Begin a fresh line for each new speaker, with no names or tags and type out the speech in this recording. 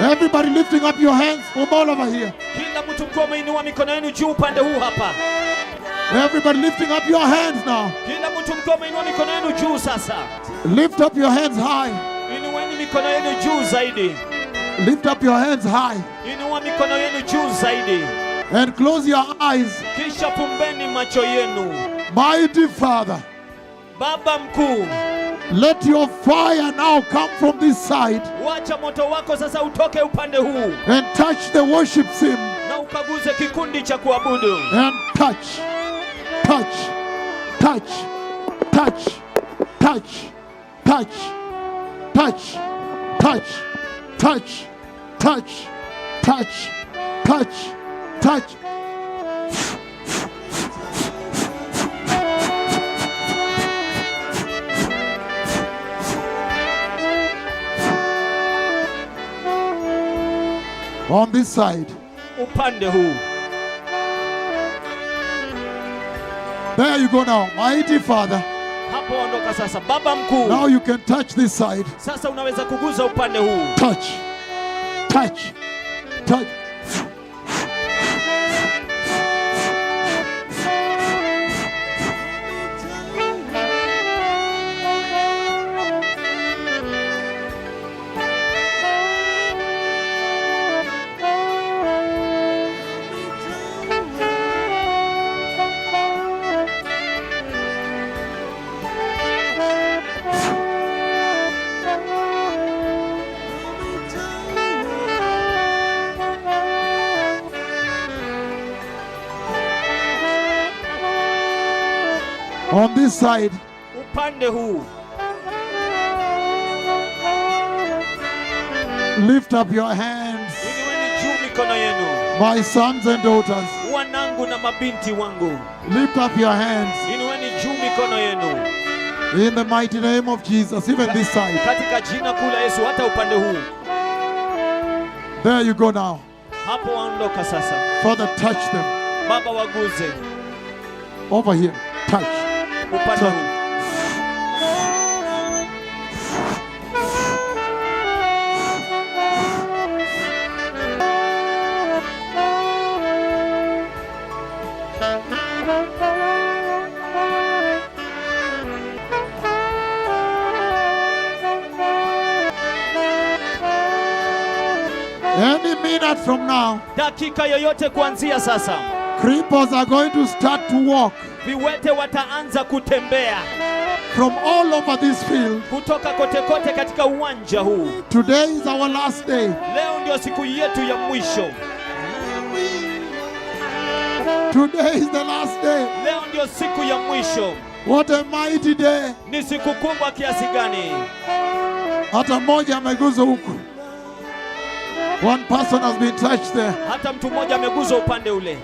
Everybody lifting up your hands from all over here.
Kila mtu mkiwa umeinua mikono yenu juu upande huu hapa.
Everybody lifting up your hands now.
Kila mtu mkiwa umeinua mikono yenu juu sasa.
Lift up your hands high.
Inueni mikono yenu juu zaidi.
Lift up your hands high.
Inua mikono yenu juu zaidi.
And close your eyes.
Kisha fumbeni macho yenu.
Mighty Father,
Baba mkuu,
let your fire now come from this side
wacha moto wako sasa utoke upande huu
and touch the worship team.
na ukaguze kikundi cha kuabudu.
And touch, touch, touch, touch, touch, touch, touch, touch, touch, touch, touch, touch, touch. On this side.
Upande huu.
There you go now. Mighty Father.
Hapo ondoka sasa. Baba mkuu.
Now you can touch this side.
Sasa unaweza kuguza upande huu.
Touch. Touch. Touch. On this side.
Upande huu.
Lift up your hands.
Inueni juu mikono yenu.
My sons and daughters.
Wanangu na mabinti wangu.
Lift up your hands.
Inueni juu mikono yenu.
In the mighty name of Jesus, even this side.
Katika jina kuu la Yesu, hata upande huu.
There you go now.
Hapo waondoka sasa.
Father, touch them.
Baba waguze.
Over here. Touch.
Upande huu.
Any minute from now,
dakika yoyote kuanzia sasa,
cripples are going to start to walk.
Viwete wataanza kutembea
from all over this field.
Kutoka kote kote katika uwanja huu.
Today is our last day.
Leo ndio siku yetu ya mwisho.
Today is the last day.
Leo ndio siku ya mwisho.
What a mighty day.
Ni siku kubwa kiasi gani.
Hata mmoja ameguzwa huku. One person has been touched there.
Hata mtu mmoja ameguzwa upande ule.